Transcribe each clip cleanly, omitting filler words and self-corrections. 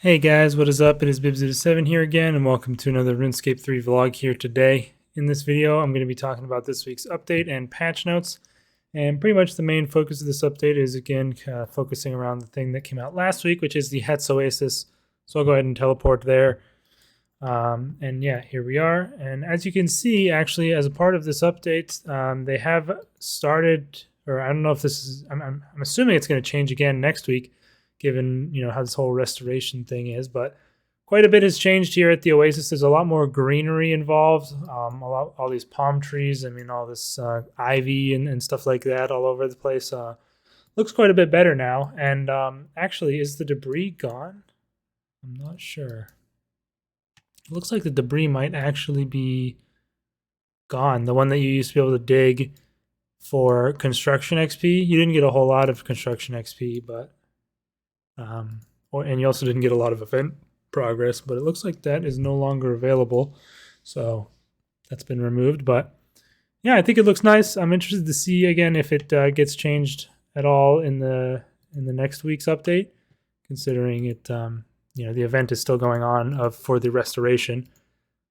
Hey guys, what is up? It is Bibs07 here again, and welcome to another RuneScape 3 vlog here today. In this video, I'm going to be talking about this week's update and patch notes, and pretty much the main focus of this update is again focusing around the thing that came out last week, which is the Hetz Oasis. So I'll go ahead and teleport there. And yeah, here we are. And as you can see, actually, as a part of this update, they have started, or I don't know if this is, I'm assuming it's going to change again next week, given how this whole restoration thing is, but quite a bit has changed here at the Oasis. There's a lot more greenery involved, all these palm trees, all this ivy and stuff like that all over the place. Looks quite a bit better now. And actually, is the debris gone? I'm not sure. It looks like the debris might actually be gone. The one that you used to be able to dig for construction XP. You didn't get a whole lot of construction XP, but and you also didn't get a lot of event progress, but it looks like that is no longer available. So that's been removed. But yeah, I think it looks nice. I'm interested to see again if it gets changed at all in the next week's update, considering it the event is still going on for the restoration.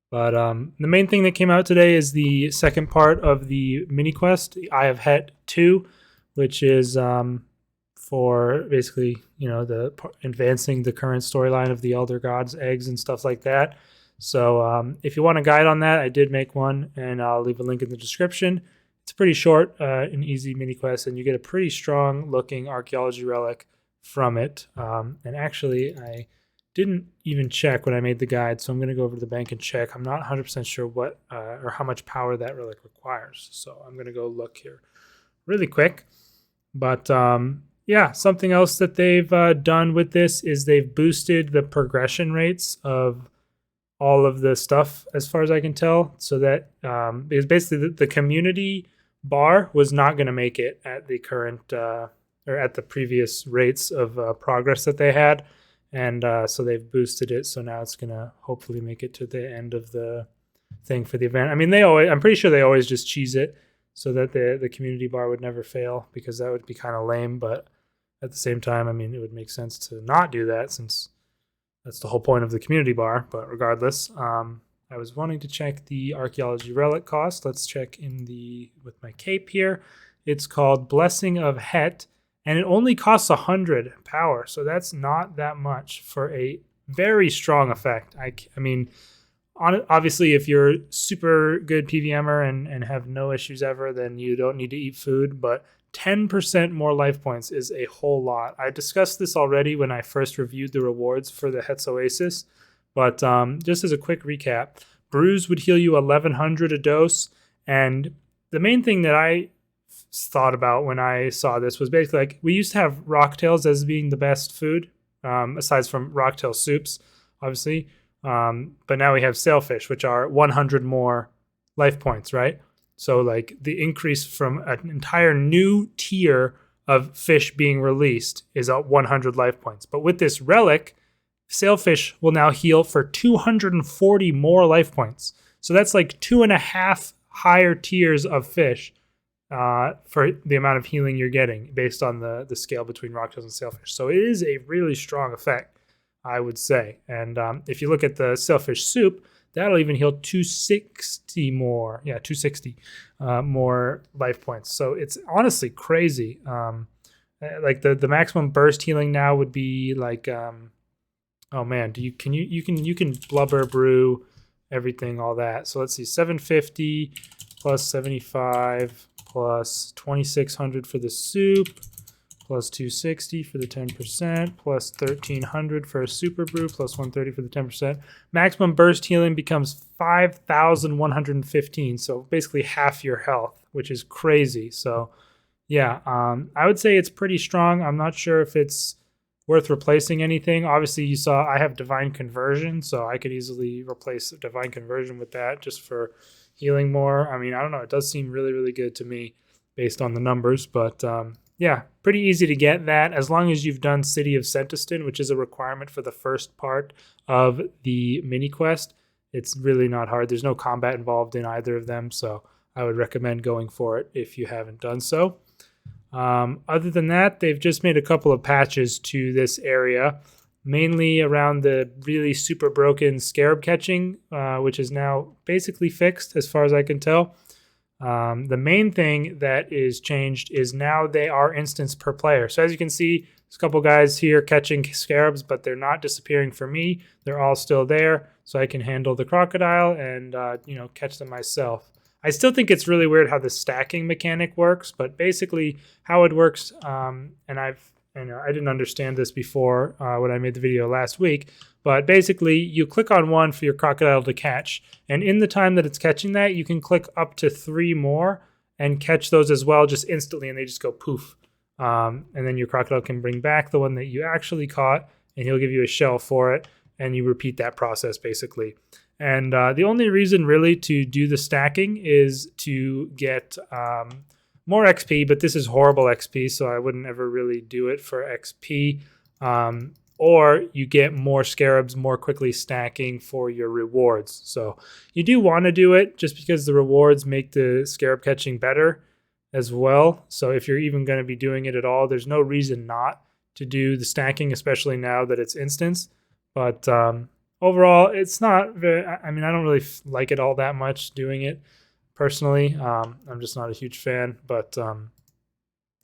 But the main thing that came out today is the second part of the mini quest, the Eye of Het 2, which is for basically, advancing the current storyline of the Elder Gods, eggs, and stuff like that. So if you want a guide on that, I did make one, and I'll leave a link in the description. It's pretty short and easy mini quest, and you get a pretty strong looking Archaeology Relic from it. And actually, I didn't even check when I made the guide, so I'm going to go over to the bank and check. I'm not 100% sure what or how much power that relic requires, so I'm going to go look here really quick. But yeah, something else that they've done with this is they've boosted the progression rates of all of the stuff, as far as I can tell, so that because basically the community bar was not going to make it at the current or at the previous rates of progress that they had, and so they've boosted it, so now it's going to hopefully make it to the end of the thing for the event. I'm pretty sure they always just cheese it so that the community bar would never fail, because that would be kind of lame. But at the same time, it would make sense to not do that, since that's the whole point of the community bar. But regardless, I was wanting to check the Archaeology Relic cost. Let's check with my cape here. It's called Blessing of Het, and it only costs 100 power, so that's not that much for a very strong effect. Obviously, if you're super good PVMer and have no issues ever, then you don't need to eat food, but 10% more life points is a whole lot. I discussed this already when I first reviewed the rewards for the Hetz Oasis, but just as a quick recap, Brews would heal you 1100 a dose, and the main thing that I thought about when I saw this was basically, like, we used to have rocktails as being the best food, aside from rocktail soups, obviously. But now we have sailfish, which are 100 more life points, right? So like the increase from an entire new tier of fish being released is at 100 life points. But with this relic, sailfish will now heal for 240 more life points. So that's like 2.5 higher tiers of fish for the amount of healing you're getting based on the scale between rocktails and sailfish. So it is a really strong effect, I would say. And if you look at the sailfish soup, that'll even heal 260 more. Yeah, 260 more life points. So it's honestly crazy. Like the maximum burst healing now would be like, oh man, you can blubber, brew, everything, all that. So let's see, 750 plus 75 plus 2600 for the soup, plus 260 for the 10%, plus 1300 for a super brew, plus 130 for the 10%. Maximum burst healing becomes 5,115, so basically half your health, which is crazy. So yeah, I would say it's pretty strong. I'm not sure if it's worth replacing anything. Obviously, you saw I have Divine Conversion, so I could easily replace Divine Conversion with that just for healing more. I don't know. It does seem really, really good to me based on the numbers, but yeah, pretty easy to get that as long as you've done City of Sentiston, which is a requirement for the first part of the mini quest. It's really not hard. There's no combat involved in either of them, so I would recommend going for it if you haven't done so. Other than that, they've just made a couple of patches to this area. mainly around the really super broken Scarab Catching, which is now basically fixed as far as I can tell. The main thing that is changed is now they are instance per player. So as you can see, there's a couple guys here catching scarabs, but they're not disappearing for me. They're all still there, so I can handle the crocodile and catch them myself. I still think it's really weird how the stacking mechanic works, but basically how it works, and I didn't understand this before when I made the video last week, but basically you click on one for your crocodile to catch, and in the time that it's catching that, you can click up to 3 more and catch those as well just instantly, and they just go poof. And then your crocodile can bring back the one that you actually caught, and he'll give you a shell for it, and you repeat that process basically. And the only reason really to do the stacking is to get more XP, but this is horrible XP, so I wouldn't ever really do it for XP. Or you get more scarabs more quickly stacking for your rewards. So you do want to do it just because the rewards make the scarab catching better as well. So if you're even going to be doing it at all, there's no reason not to do the stacking, especially now that it's instance. But overall, it's not very, I don't really like it all that much doing it personally. I'm just not a huge fan, but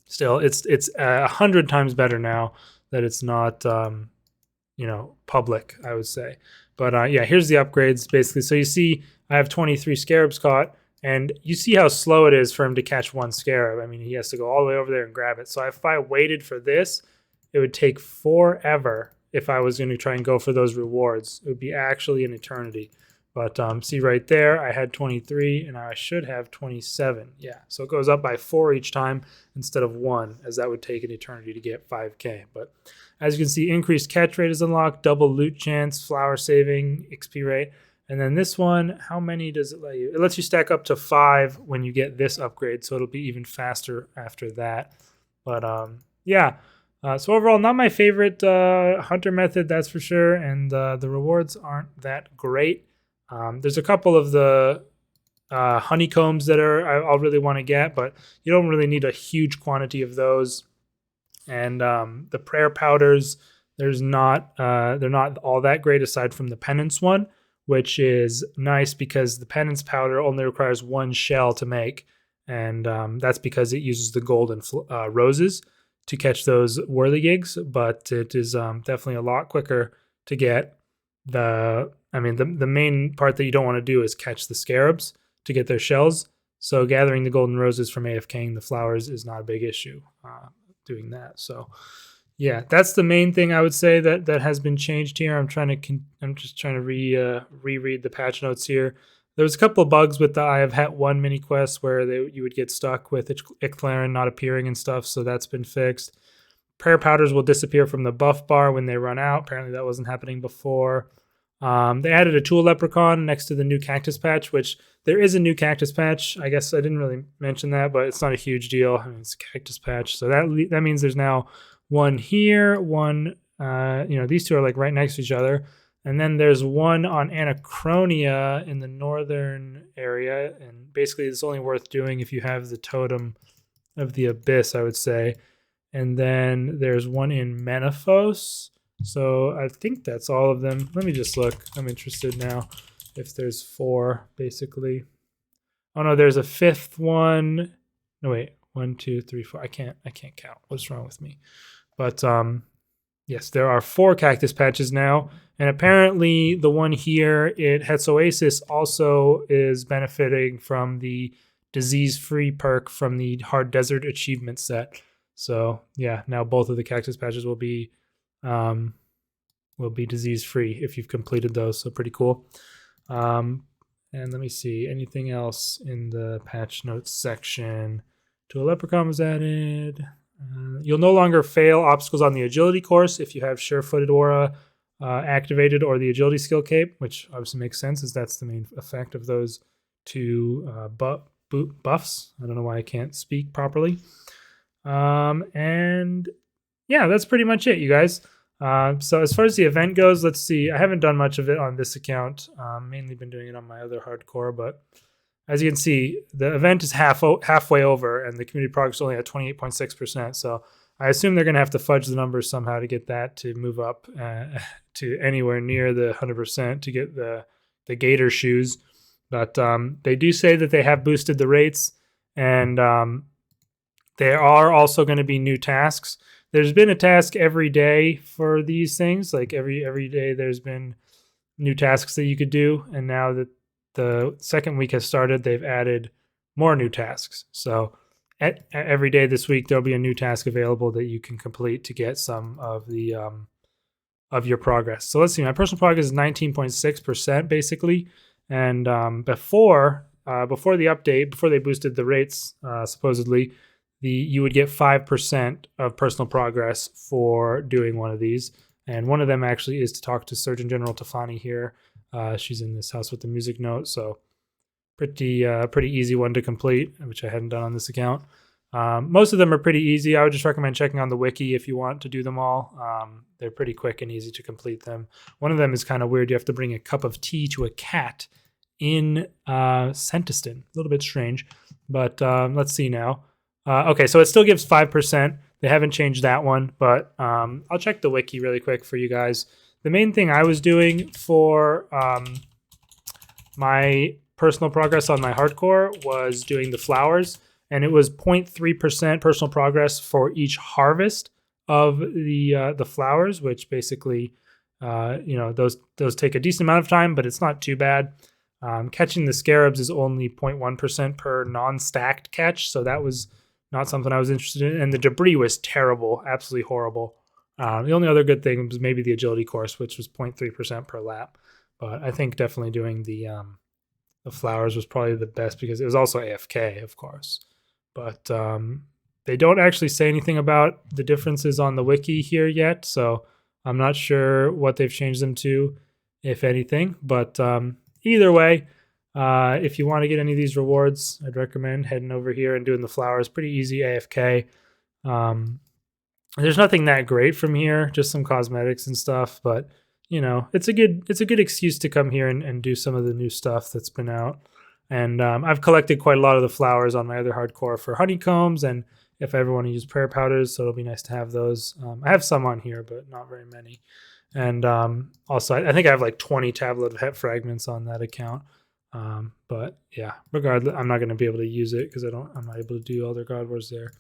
still, it's 100 times better now that it's not, public, I would say. But yeah, here's the upgrades basically. So you see, I have 23 scarabs caught, and you see how slow it is for him to catch one scarab. I mean, he has to go all the way over there and grab it. So if I waited for this, it would take forever. If I was going to try and go for those rewards, it would be actually an eternity. But see right there, I had 23, and I should have 27. Yeah, so it goes up by 4 each time instead of 1, as that would take an eternity to get 5K. But as you can see, increased catch rate is unlocked, double loot chance, flower saving, XP rate. And then this one, how many does it let you? It lets you stack up to 5 when you get this upgrade, so it'll be even faster after that. But yeah. So overall, not my favorite hunter method, that's for sure, and the rewards aren't that great. There's a couple of the honeycombs that I'll really want to get, but you don't really need a huge quantity of those. And the prayer powders, they're not all that great aside from the penance one, which is nice because the penance powder only requires 1 shell to make, and that's because it uses the golden roses to catch those whirligigs, but it is definitely a lot quicker to get. The main part that you don't want to do is catch the scarabs to get their shells. So gathering the golden roses from AFKing the flowers is not a big issue doing that. So yeah, that's the main thing I would say that has been changed here. I'm just trying to reread the patch notes here. There was a couple of bugs with the Eye of Het 1 mini quest where you would get stuck with Icthlaren not appearing and stuff, so that's been fixed. Prayer powders will disappear from the buff bar when they run out. Apparently that wasn't happening before. They added a tool leprechaun next to the new cactus patch, which there is a new cactus patch. I guess I didn't really mention that, but it's not a huge deal. I mean, it's a cactus patch. So that means there's now one here, one, these two are like right next to each other. And then there's one on Anachronia in the northern area. And basically it's only worth doing if you have the Totem of the Abyss, I would say. And then there's one in Menaphos. So I think that's all of them. Let me just look. I'm interested now if there's 4, basically. Oh no, there's a 5th one. No, wait. 1, 2, 3, 4. I can't count. What's wrong with me? But yes, there are 4 cactus patches now. And apparently the one here at Het's Oasis also is benefiting from the disease-free perk from the Hard Desert achievement set. So yeah, now both of the cactus patches will be disease-free if you've completed those. So pretty cool. And let me see, anything else in the patch notes section? To a leprechaun was added. You'll no longer fail obstacles on the agility course if you have sure-footed aura activated or the agility skill cape, which obviously makes sense as that's the main effect of those 2 buffs. I don't know why I can't speak properly. And yeah, that's pretty much it, you guys. So as far as the event goes, let's see. I haven't done much of it on this account. Mainly been doing it on my other hardcore, but as you can see, the event is halfway over, and the community progress is only at 28.6%. So I assume they're going to have to fudge the numbers somehow to get that to move up to anywhere near the 100% to get the Gator shoes. But they do say that they have boosted the rates, and there are also going to be new tasks. There's been a task every day for these things. Like every day there's been new tasks that you could do. And now that the second week has started, they've added more new tasks. So every day this week, there'll be a new task available that you can complete to get some of the of your progress. So let's see, my personal progress is 19.6% basically. And before the update, before they boosted the rates, supposedly, you would get 5% of personal progress for doing one of these. And one of them actually is to talk to Surgeon General Tafani here. She's in this house with the music note, so pretty easy one to complete, which I hadn't done on this account. Most of them are pretty easy. I would just recommend checking on the wiki if you want to do them all. They're pretty quick and easy to complete them. One of them is kind of weird. You have to bring a cup of tea to a cat in Sentiston. A little bit strange, but let's see now. Okay, so it still gives 5%. They haven't changed that one, but I'll check the wiki really quick for you guys. The main thing I was doing for my personal progress on my hardcore was doing the flowers, and it was 0.3% personal progress for each harvest of the flowers, which basically, those take a decent amount of time, but it's not too bad. Catching the scarabs is only 0.1% per non-stacked catch, so that was not something I was interested in. And the debris was terrible, absolutely horrible. The only other good thing was maybe the agility course, which was 0.3% per lap. But I think definitely doing the flowers was probably the best because it was also AFK, of course. But they don't actually say anything about the differences on the wiki here yet, so I'm not sure what they've changed them to, if anything. But either way, if you want to get any of these rewards, I'd recommend heading over here and doing the flowers. Pretty easy AFK. There's nothing that great from here, just some cosmetics and stuff, but it's a good excuse to come here and do some of the new stuff that's been out. And I've collected quite a lot of the flowers on my other hardcore for honeycombs, and if I ever want to use prayer powders, so it'll be nice to have those. I have some on here, but not very many. And also, I think I have like 20 tablet of het fragments on that account. But yeah, regardless, I'm not going to be able to use it because I'm not able to do all their God Wars there.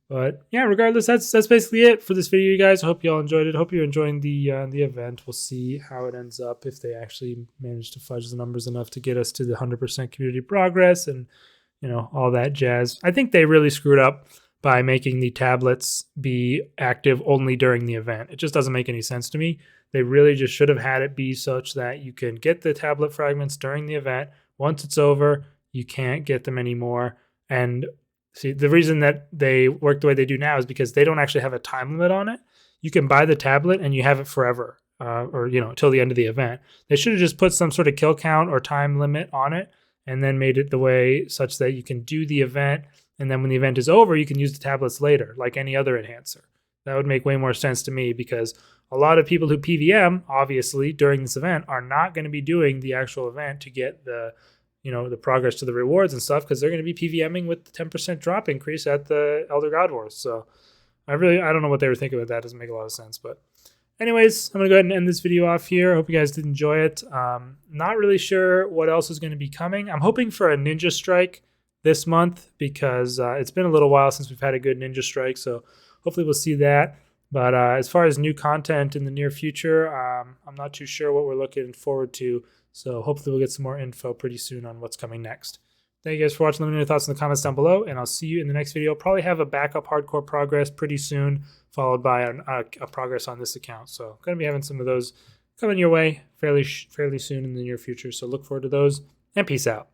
But yeah, regardless, that's basically it for this video, you guys. I hope you all enjoyed it. Hope you're enjoying the event. We'll see how it ends up, if they actually manage to fudge the numbers enough to get us to the 100% community progress and all that jazz. I think they really screwed up by making the tablets be active only during the event. It just doesn't make any sense to me. They really just should have had it be such that you can get the tablet fragments during the event. Once it's over, you can't get them anymore. And see, the reason that they work the way they do now is because they don't actually have a time limit on it. You can buy the tablet and you have it forever, or till the end of the event. They should have just put some sort of kill count or time limit on it, and then made it the way such that you can do the event, and then when the event is over, you can use the tablets later, like any other enhancer. That would make way more sense to me, because a lot of people who PVM, obviously, during this event are not going to be doing the actual event to get the progress to the rewards and stuff, because they're going to be PVMing with the 10% drop increase at the Elder God Wars. So I don't know what they were thinking with that. It doesn't make a lot of sense. But anyways, I'm going to go ahead and end this video off here. I hope you guys did enjoy it. Not really sure what else is going to be coming. I'm hoping for a Ninja Strike this month, because it's been a little while since we've had a good Ninja Strike. So hopefully we'll see that. But as far as new content in the near future, I'm not too sure what we're looking forward to. So hopefully we'll get some more info pretty soon on what's coming next. Thank you guys for watching. Let me know your thoughts in the comments down below, and I'll see you in the next video. I'll probably have a backup hardcore progress pretty soon, followed by a progress on this account. So going to be having some of those coming your way fairly soon in the near future. So look forward to those, and peace out.